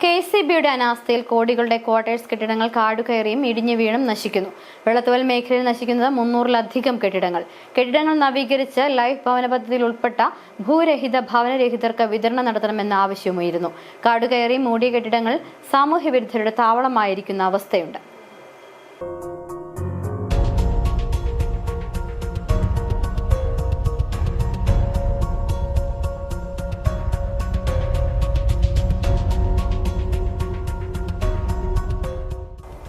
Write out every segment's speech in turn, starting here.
KCBയുടെ അനാസ്ഥയിൽ കോടികളുടെ ക്വാർട്ടേഴ്സ് കെട്ടിടങ്ങൾ കാടുകയറിയും ഇടിഞ്ഞു വീണും നശിക്കുന്നു. വെള്ളത്തുവൽ മേഖലയിൽ നശിക്കുന്നത് 300-ലധികം കെട്ടിടങ്ങൾ. കെട്ടിടങ്ങൾ നവീകരിച്ച് ലൈഫ് ഭവന പദ്ധതിയിൽ ഉൾപ്പെട്ട ഭൂരഹിത ഭവനരഹിതർക്ക് വിതരണം നടത്തണമെന്ന ആവശ്യമുയരുന്നു. കാടുകയറി മൂടിയ കെട്ടിടങ്ങൾ സാമൂഹ്യവിരുദ്ധരുടെ താവളമായിരിക്കുന്ന അവസ്ഥയുണ്ട്.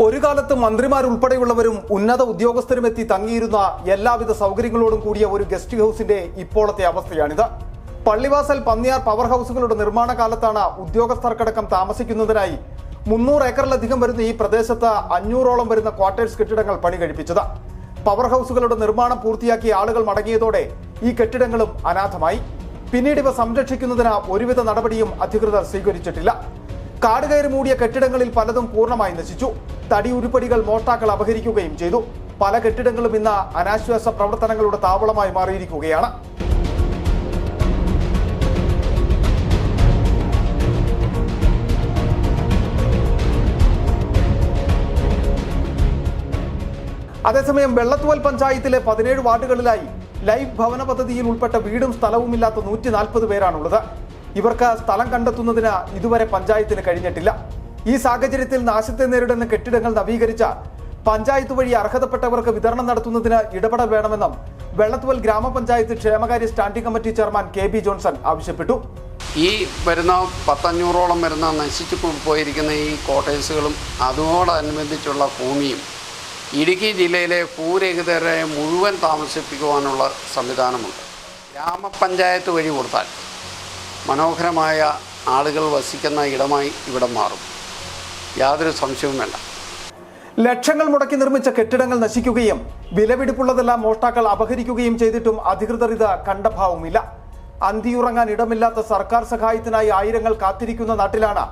ഒരു കാലത്ത് മന്ത്രിമാരുൾപ്പെടെയുള്ളവരും ഉന്നത ഉദ്യോഗസ്ഥരും എത്തി തങ്ങിയിരുന്ന എല്ലാവിധ സൗകര്യങ്ങളോടും കൂടിയ ഒരു ഗസ്റ്റ് ഹൗസിന്റെ ഇപ്പോഴത്തെ അവസ്ഥയാണിത്. പള്ളിവാസൽ പന്നിയാർ പവർ ഹൗസുകളുടെ നിർമ്മാണ കാലത്താണ് ഉദ്യോഗസ്ഥർക്കടക്കം താമസിക്കുന്നതിനായി 300 ഏക്കറിലധികം വരുന്ന ഈ പ്രദേശത്ത് 500ഓളം വരുന്ന ക്വാർട്ടേഴ്സ് കെട്ടിടങ്ങൾ പണി കഴിപ്പിച്ചത്. പവർ ഹൗസുകളുടെ നിർമ്മാണം പൂർത്തിയാക്കിയ ആളുകൾ മടങ്ങിയതോടെ ഈ കെട്ടിടങ്ങളും അനാഥമായി. പിന്നീട് ഇവ സംരക്ഷിക്കുന്നതിന് ഒരുവിധ നടപടിയും അധികൃതർ സ്വീകരിച്ചിട്ടില്ല. കാടുകയറി മൂടിയ കെട്ടിടങ്ങളിൽ പലതും പൂർണ്ണമായി നശിച്ചു. തടി ഉരുപ്പടികൾ മോഷ്ടാക്കൾ അപഹരിക്കുകയും ചെയ്തു. പല കെട്ടിടങ്ങളും ഇന്ന് അനാശ്വാസ പ്രവർത്തനങ്ങളുടെ താവളമായി മാറിയിരിക്കുകയാണ്. അതേസമയം വെള്ളത്തുവൽ പഞ്ചായത്തിലെ 17 വാർഡുകളിലായി ലൈഫ് ഭവന പദ്ധതിയിൽ ഉൾപ്പെട്ട വീടും സ്ഥലവുമില്ലാത്ത 140 പേരാണുള്ളത്. ഇവർക്ക് സ്ഥലം കണ്ടെത്തുന്നതിന് ഇതുവരെ പഞ്ചായത്തിന് കഴിഞ്ഞിട്ടില്ല. ഈ സാഹചര്യത്തിൽ നാശത്തെ നേരിടുന്ന കെട്ടിടങ്ങൾ നവീകരിച്ച പഞ്ചായത്ത് വഴി അർഹതപ്പെട്ടവർക്ക് വിതരണം നടത്തുന്നതിന് ഇടപെടൽ വേണമെന്നും വെള്ളത്തുവൽ ഗ്രാമപഞ്ചായത്ത് ക്ഷേമകാര്യ standing committee chairman KB Johnson ആവശ്യപ്പെട്ടു. ഈ വരുന്ന 500ഓളം വരുന്ന നശിച്ചു പോയിരിക്കുന്ന ഈ കോട്ടേഴ്സുകളും അതോടനുബന്ധിച്ചുള്ള ഭൂമിയും ഇടുക്കി ജില്ലയിലെ ഭൂരഹിതരെ മുഴുവൻ താമസിപ്പിക്കുവാനുള്ള സംവിധാനമുണ്ട്. ഗ്രാമപഞ്ചായത്ത് വഴി കൊടുത്താൽ മനോഹരമായ ആളുകൾ വസിക്കുന്ന ഇടമായി ഇവിടെ മാറും. യാതൊരു സംശയവും വേണ്ട. ലക്ഷങ്ങൾ മുടക്കി നിർമ്മിച്ച കെട്ടിടങ്ങൾ നശിക്കുകയും വിലപിടിപ്പുള്ളതെല്ലാം മോഷ്ടാക്കൾ അപഹരിക്കുകയും ചെയ്തിട്ടും അധികൃതർ ഇത് കണ്ട ഭാവമില്ല. അന്തിയുറങ്ങാൻ ഇടമില്ലാത്ത സർക്കാർ സഹായത്തിനായി ആയിരങ്ങൾ കാത്തിരിക്കുന്ന നാട്ടിലാണ്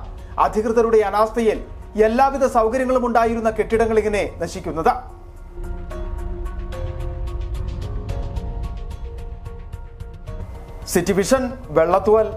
അധികൃതരുടെ അനാസ്ഥയിൽ എല്ലാവിധ സൗകര്യങ്ങളും ഉണ്ടായിരുന്ന കെട്ടിടങ്ങൾ ഇങ്ങനെ നശിക്കുന്നത്. City vision, Vellathooval.